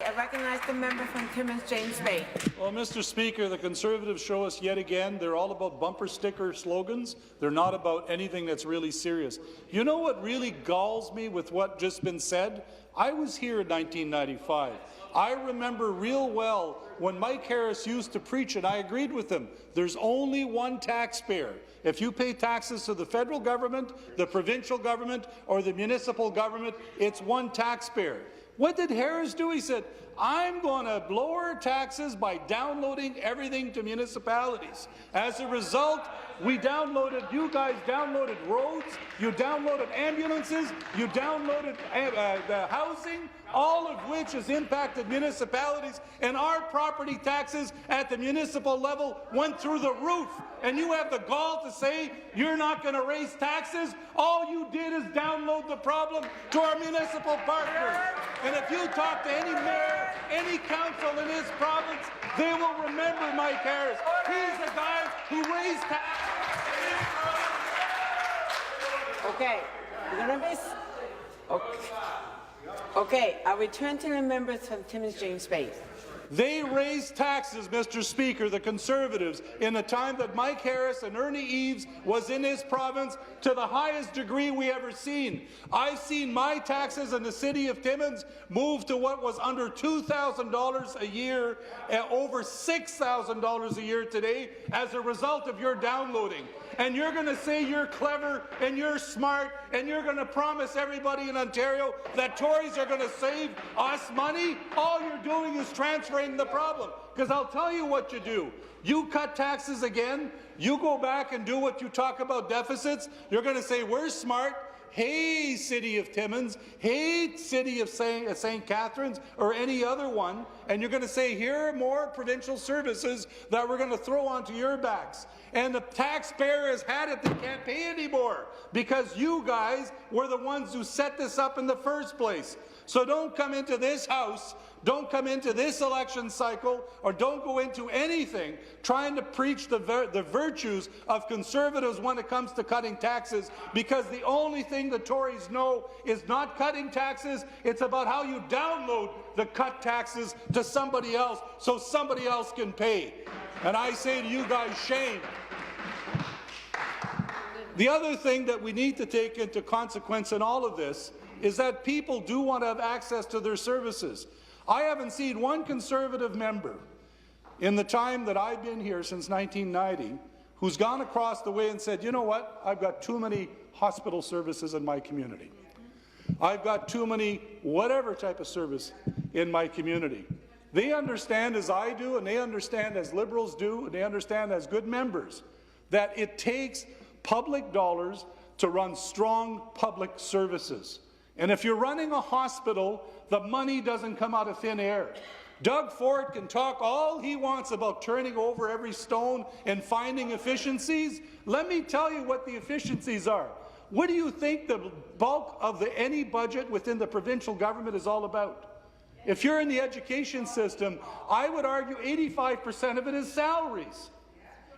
I recognize the member from Timmins, James Bay. Well, Mr. Speaker, the Conservatives show us yet again they're all about bumper sticker slogans. They're not about anything that's really serious. You know what really galls me with what just been said? I was here in 1995. I remember real well when Mike Harris used to preach, and I agreed with him, there's only one taxpayer. If you pay taxes to the federal government, the provincial government, or the municipal government, it's one taxpayer. What did Harris do? He said, I'm going to lower taxes by downloading everything to municipalities. As a result, you guys downloaded roads, you downloaded ambulances, you downloaded the housing, all of which has impacted municipalities, and our property taxes at the municipal level went through the roof. And you have the gall to say you're not going to raise taxes? All you did is download the problem to our municipal partners. And if you talk to any mayor, any council in this province, they will remember Mike Harris. He's the guy who raised taxes. Okay, we're going to miss. Okay, I'll return to the members from Timmins, James Bay. They raised taxes, Mr. Speaker, the Conservatives, in the time that Mike Harris and Ernie Eves was in his province to the highest degree we ever seen. I've seen my taxes in the city of Timmins move to what was under $2,000 a year and over $6,000 a year today as a result of your downloading. And you're going to say you're clever and you're smart and you're going to promise everybody in Ontario that Tories are going to save us money? All you're doing is transferring the problem. Because I'll tell you what you do. You cut taxes again, you go back and do what you talk about deficits, you're going to say we're smart. Hey, City of Timmins, hey, City of St. Catharines, or any other one, and you're going to say, here are more provincial services that we're going to throw onto your backs. And the taxpayer has had it, they can't pay anymore, because you guys were the ones who set this up in the first place. So don't come into this House, don't come into this election cycle, or don't go into anything trying to preach the virtues of Conservatives when it comes to cutting taxes, because the only thing the Tories know is not cutting taxes, it's about how you download the cut taxes to somebody else so somebody else can pay. And I say to you guys, shame. The other thing that we need to take into consequence in all of this is that people do want to have access to their services. I haven't seen one Conservative member in the time that I've been here since 1990 who's gone across the way and said, you know what, I've got too many hospital services in my community. I've got too many whatever type of service in my community. They understand as I do, and they understand as Liberals do, and they understand as good members, that it takes public dollars to run strong public services. And if you're running a hospital, the money doesn't come out of thin air. Doug Ford can talk all he wants about turning over every stone and finding efficiencies. Let me tell you what the efficiencies are. What do you think the bulk of any budget within the provincial government is all about? If you're in the education system, I would argue 85% of it is salaries.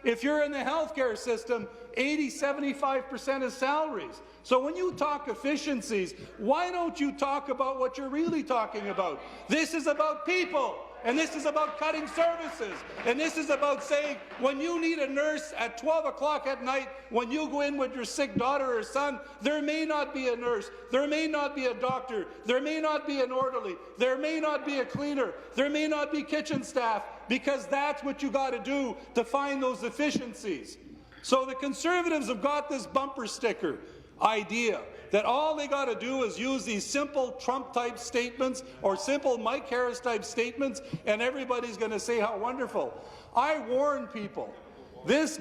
If you're in the healthcare system, 75% is salaries. So when you talk efficiencies, why don't you talk about what you're really talking about? This is about people, and this is about cutting services, and this is about saying when you need a nurse at 12 o'clock at night, when you go in with your sick daughter or son, there may not be a nurse, there may not be a doctor, there may not be an orderly, there may not be a cleaner, there may not be kitchen staff, because that's what you got to do to find those efficiencies. So the Conservatives have got this bumper sticker idea that all they got to do is use these simple Trump-type statements or simple Mike Harris-type statements, and everybody's going to say how wonderful. I warn people, these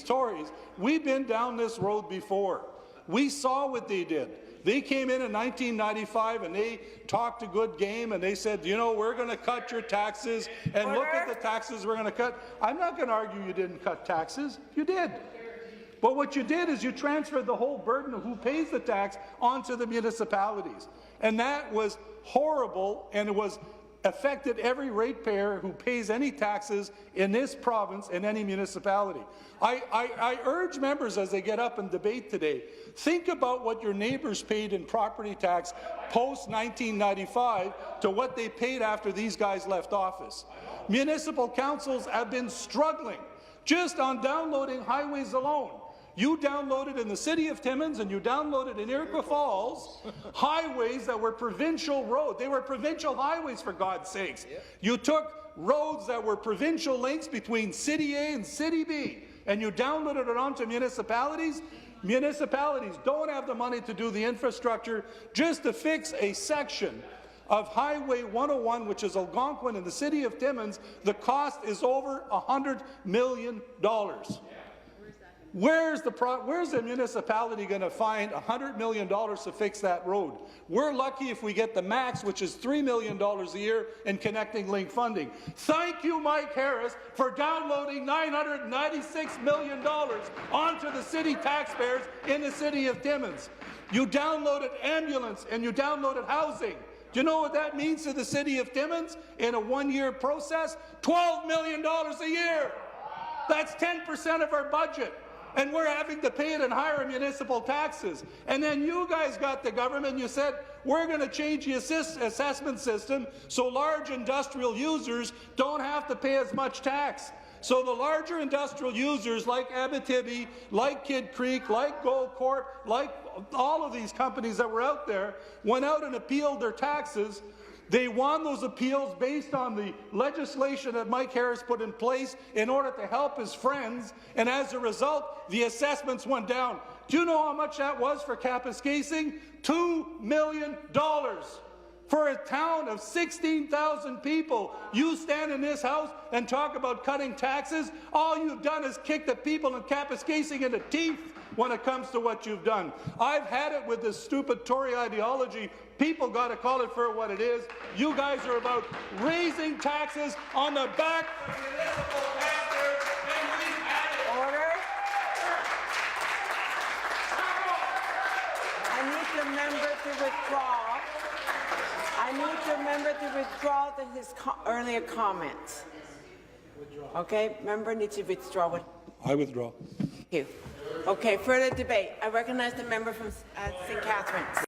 Tories, we've been down this road before. We saw what they did. They came in 1995 and they talked a good game and they said, you know, we're going to cut your taxes and look at the taxes we're going to cut. I'm not going to argue you didn't cut taxes. You did. But what you did is you transferred the whole burden of who pays the tax onto the municipalities. And that was horrible, and it was affected every ratepayer who pays any taxes in this province and any municipality. I urge members as they get up and debate today, think about what your neighbours paid in property tax post-1995 to what they paid after these guys left office. Municipal councils have been struggling just on downloading highways alone. You downloaded in the city of Timmins and you downloaded in Iroquois Falls highways that were provincial roads. They were provincial highways, for God's sakes. You took roads that were provincial links between City A and City B, and you downloaded it onto municipalities. Municipalities don't have the money to do the infrastructure just to fix a section of Highway 101, which is Algonquin in the city of Timmins. The cost is over $100 million. Where's the municipality going to find $100 million to fix that road? We're lucky if we get the max, which is $3 million a year in Connecting Link funding. Thank you, Mike Harris, for downloading $996 million onto the city taxpayers in the city of Timmins. You downloaded ambulance and you downloaded housing. Do you know what that means to the city of Timmins in a one-year process? $12 million a year. That's 10% of our budget. And we're having to pay it in higher municipal taxes. And then you guys got the government, you said, we're going to change the assessment system so large industrial users don't have to pay as much tax. So the larger industrial users like Abitibi, like Kidd Creek, like Gold Corp, like all of these companies that were out there, went out and appealed their taxes. They won those appeals based on the legislation that Mike Harris put in place in order to help his friends, and as a result, the assessments went down. Do you know how much that was for Kapuskasing? $2 million. For a town of 16,000 people, you stand in this House and talk about cutting taxes. All you've done is kick the people in Kapuskasing in the teeth when it comes to what you've done. I've had it with this stupid Tory ideology. People got to call it for what it is. You guys are about raising taxes on the back of municipal taxpayers, and we've had it. Order. I need the member to withdraw. I need the member to withdraw his earlier comments. Okay, member needs to withdraw. I withdraw. Thank you. Okay, further debate. I recognize the member from St. Catharines.